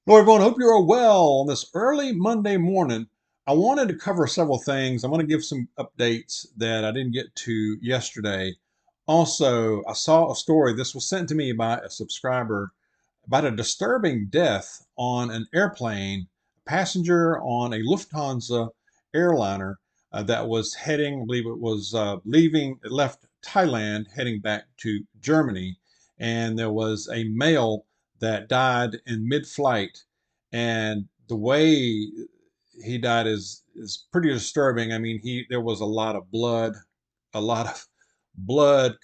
Hello, everyone. Hope you're all well on this early Monday morning. I wanted to cover several things. I'm going to give some updates that I didn't get to yesterday. Also, I saw a story. This was sent to me by a subscriber about a disturbing death on an airplane, a passenger on a Lufthansa airliner that was heading, I believe it was leaving, it left Thailand, heading back to Germany. And there was a male that died in mid-flight, and the way he died is pretty disturbing. I mean, he there was a lot of blood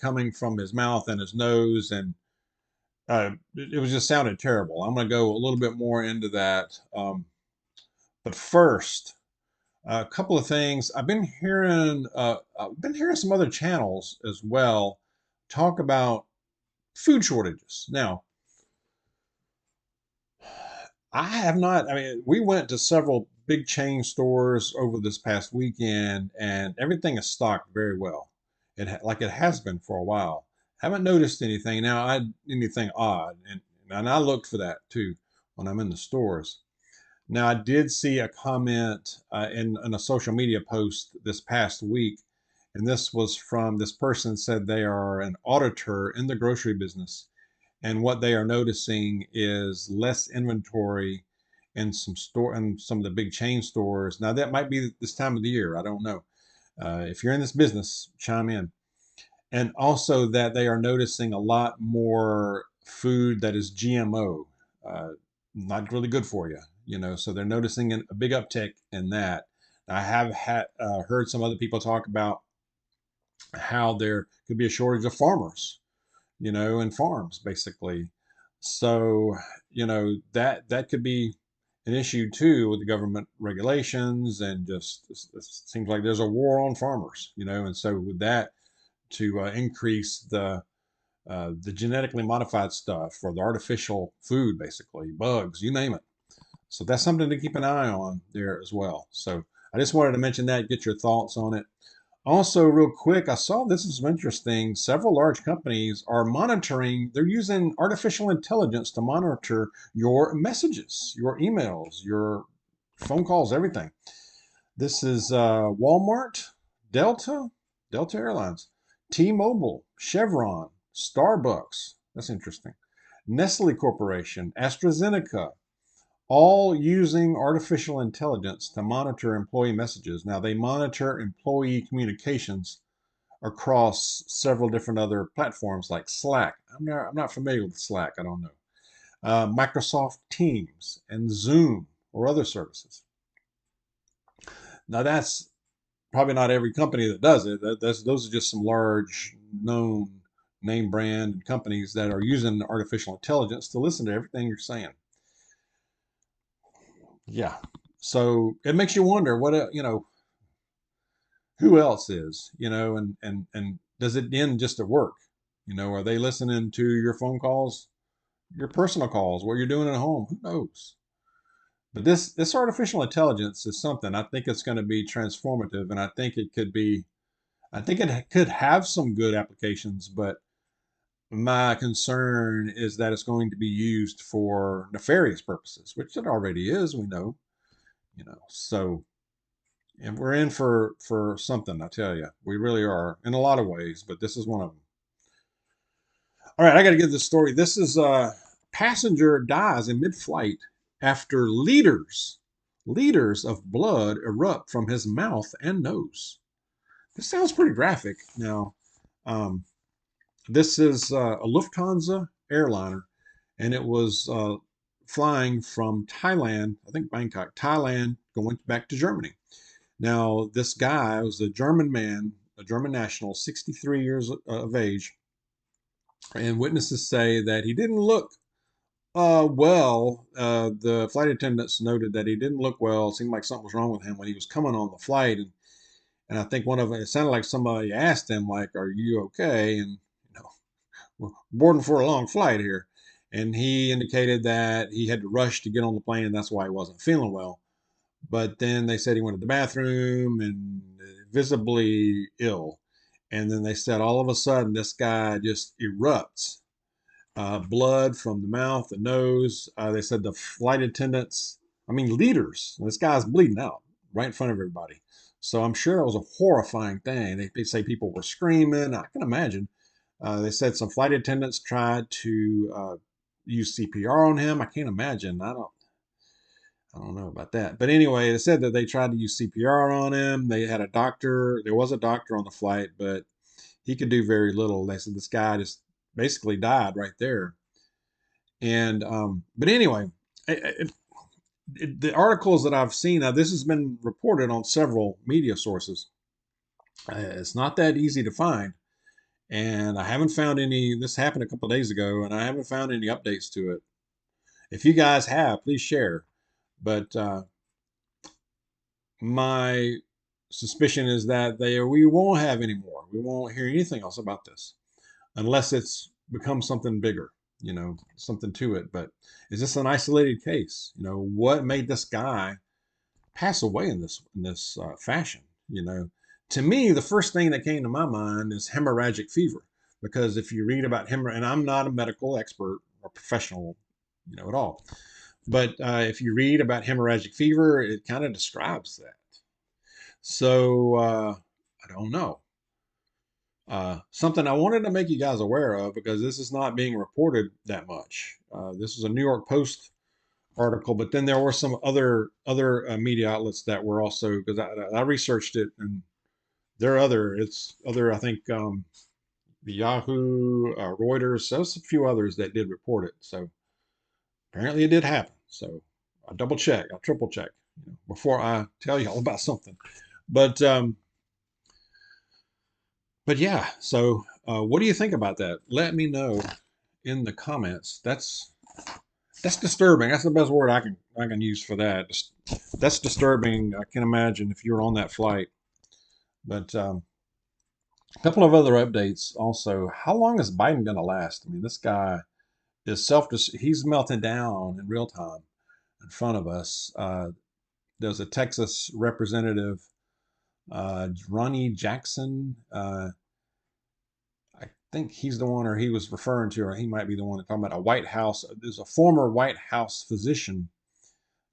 coming from his mouth and his nose, and it was just sounded terrible. I'm going to go a little bit more into that, but first, a couple of things. I've been hearing some other channels as well talk about food shortages. Now, I have not. I mean, we went to several big chain stores over this past weekend, and everything is stocked very well. Like it has been for a while. Haven't noticed anything odd, and I looked for that too when I'm in the stores. Now, I did see a comment in a social media post this past week, and this was from this person said they are an auditor in the grocery business, and what they are noticing is less inventory in some of the big chain stores. Now that might be this time of the year. I don't know. If you're in this business, chime in. And also that they are noticing a lot more food that is GMO, uh, not really good for you. So they're noticing a big uptick in that. I have heard some other people talk about how there could be a shortage of farmers, and farms basically. So, that could be an issue too with the government regulations, and just it seems like there's a war on farmers, and so with that to increase the genetically modified stuff or the artificial food, basically bugs, you name it. So that's something to keep an eye on there as well. So I just wanted to mention that, get your thoughts on it. Also, real quick, I saw this is interesting. Several large companies are monitoring, they're using artificial intelligence to monitor your messages, your emails, your phone calls, everything. This is Walmart, Delta, Delta Airlines, T-Mobile, Chevron, Starbucks. That's interesting. Nestle Corporation, AstraZeneca, all using artificial intelligence to monitor employee messages. Now, they monitor employee communications across several different other platforms like Slack. I'm not familiar with Slack. I don't know. Microsoft Teams and Zoom or other services. Now, that's probably not every company that does it. Those are just some large known name brand companies that are using artificial intelligence to listen to everything you're saying. Yeah. So it makes you wonder who else is, and does it end just at work? Are they listening to your phone calls, your personal calls, what you're doing at home? Who knows? But this artificial intelligence is something I think it's going to be transformative, and I think it could have some good applications, but my concern is that it's going to be used for nefarious purposes, which it already is, we know, so. And we're in for something, I tell you. We really are in a lot of ways, but this is one of them. All right, I got to give this story. This is a passenger dies in mid-flight after liters of blood erupt from his mouth and nose. This sounds pretty graphic. Now, um, this is a Lufthansa airliner, and it was flying from Thailand, I think Bangkok, Thailand, going back to Germany. Now, this guy was a German man, a German national, 63 years of age, and witnesses say that he didn't look well. The flight attendants noted that he didn't look well. It seemed like something was wrong with him when he was coming on the flight, and I think it sounded like somebody asked him, like, "Are you okay?" And we're boarding for a long flight here, and he indicated that he had to rush to get on the plane, and that's why he wasn't feeling well. But then they said he went to the bathroom and visibly ill. And then they said all of a sudden this guy just erupts blood from the mouth, the nose. They said the flight attendants, I mean, leaders, this guy's bleeding out right in front of everybody. So I'm sure it was a horrifying thing. They say people were screaming. I can imagine. They said some flight attendants tried to use CPR on him. I can't imagine. I don't know about that. But anyway, they said that they tried to use CPR on him. They had a doctor. There was a doctor on the flight, but he could do very little. They said this guy just basically died right there. And but anyway, the articles that I've seen, now this has been reported on several media sources. It's not that easy to find, and I haven't found any. This happened a couple of days ago, and I haven't found any updates to it. If you guys have, please share. But my suspicion is that we won't have any more. We won't hear anything else about this unless it's become something bigger, something to it. But is this an isolated case? What made this guy pass away in this fashion? To me, the first thing that came to my mind is hemorrhagic fever, because if you read about and I'm not a medical expert or professional, at all, but if you read about hemorrhagic fever, it kind of describes that. So I don't know. Something I wanted to make you guys aware of, because this is not being reported that much. This is a New York Post article, but then there were some other media outlets that were also, because I researched it, and it's other, I think, the Yahoo, Reuters, so there's a few others that did report it. So apparently it did happen. So I double check, I triple check, before I tell you all about something. But yeah, so what do you think about that? Let me know in the comments. That's disturbing. That's the best word I can use for that. That's disturbing. I can imagine if you're on that flight. But a couple of other updates also. How long is Biden going to last? I mean, this guy is he's melting down in real time in front of us. There's a Texas representative, Ronnie Jackson. I think he's the one, or he was referring to, or he might be the one talking about a White House. There's a former White House physician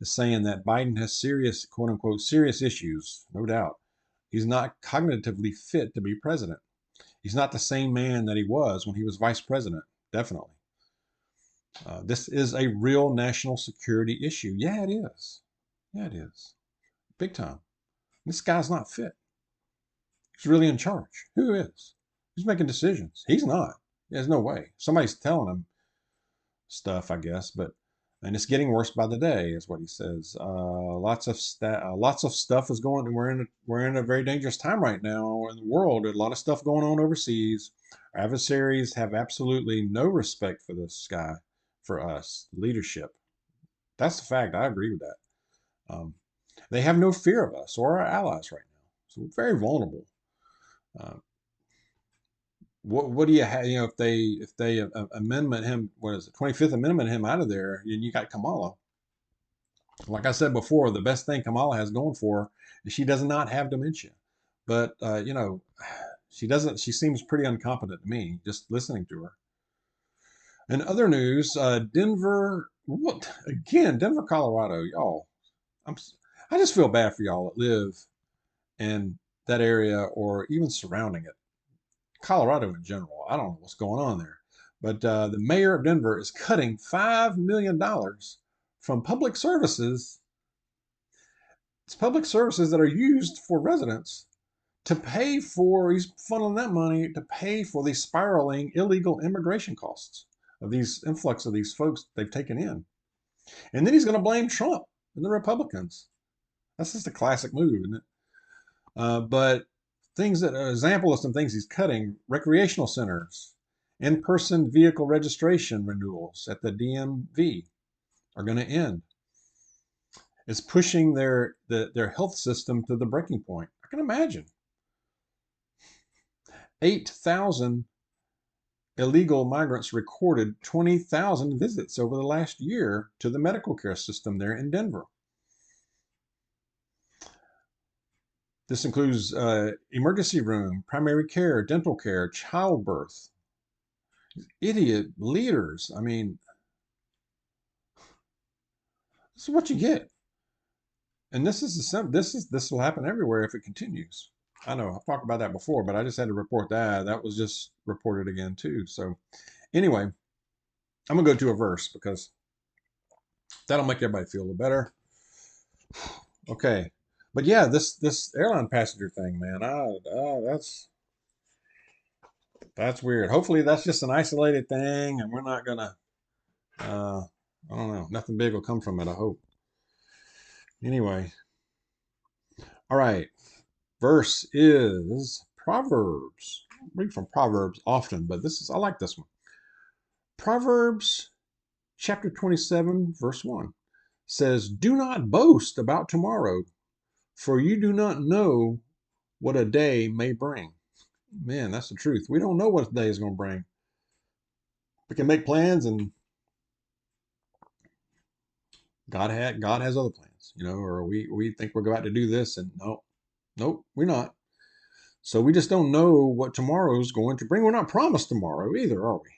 is saying that Biden has serious, quote unquote, serious issues, no doubt. He's not cognitively fit to be president. He's not the same man that he was when he was vice president, definitely. This is a real national security issue. Yeah, it is. Yeah, it is. Big time. This guy's not fit. He's really in charge. Who is? Who's making decisions? He's not. There's no way. Somebody's telling him stuff, I guess, and it's getting worse by the day, is what he says. Lots of stuff is going. We're in a very dangerous time right now in the world. There's a lot of stuff going on overseas. Our adversaries have absolutely no respect for this guy, for us leadership. That's the fact. I agree with that. They have no fear of us or our allies right now, so we're very vulnerable. Uh, what do you have? If they amendment him, what is it, 25th Amendment him out of there, and you got Kamala. Like I said before, the best thing Kamala has going for her is she does not have dementia. But she doesn't. She seems pretty incompetent to me, just listening to her. In other news, Denver. What again? Denver, Colorado, y'all. I'm. I just feel bad for y'all that live in that area or even surrounding it. Colorado in general. I don't know what's going on there. But the mayor of Denver is cutting $5 million from public services. It's public services that are used for residents to pay for, he's funneling that money to pay for the spiraling illegal immigration costs of these influx of these folks they've taken in. And then he's going to blame Trump and the Republicans. That's just a classic move, isn't it? But things that, an example of some things he's cutting: recreational centers, in-person vehicle registration renewals at the DMV are going to end. It's pushing their health system to the breaking point. I can imagine. 8,000 illegal migrants recorded 20,000 visits over the last year to the medical care system there in Denver. This includes emergency room, primary care, dental care, childbirth. Idiot leaders. I mean, this is what you get. And this will happen everywhere if it continues. I know I've talked about that before, but I just had to report that. That was just reported again too. So anyway, I'm gonna go to a verse because that'll make everybody feel a little better. Okay, but yeah, this airline passenger thing, man, that's weird. Hopefully, that's just an isolated thing, and we're not gonna. Uh, I don't know. Nothing big will come from it. I hope. Anyway, all right. Verse is Proverbs. I read from Proverbs often, but I like this one. Proverbs chapter 27, verse 1 says, "Do not boast about tomorrow, for you do not know what a day may bring." Man, that's the truth. We don't know what a day is going to bring. We can make plans, and God has other plans, or we think we're about to do this, and no, nope, we're not. So we just don't know what tomorrow is going to bring. We're not promised tomorrow either, are we?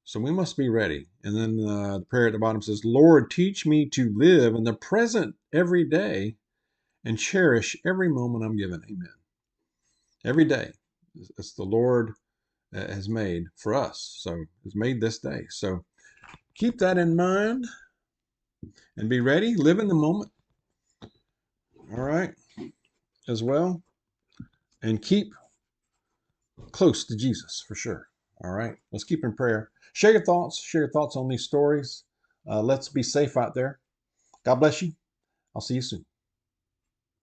So we must be ready. And then the prayer at the bottom says, "Lord, teach me to live in the present every day and cherish every moment I'm given." Amen. Every day. It's the Lord has made for us. So has made this day. So keep that in mind and be ready. Live in the moment. All right. As well. And keep close to Jesus for sure. All right. Let's keep in prayer. Share your thoughts. Share your thoughts on these stories. Let's be safe out there. God bless you. I'll see you soon.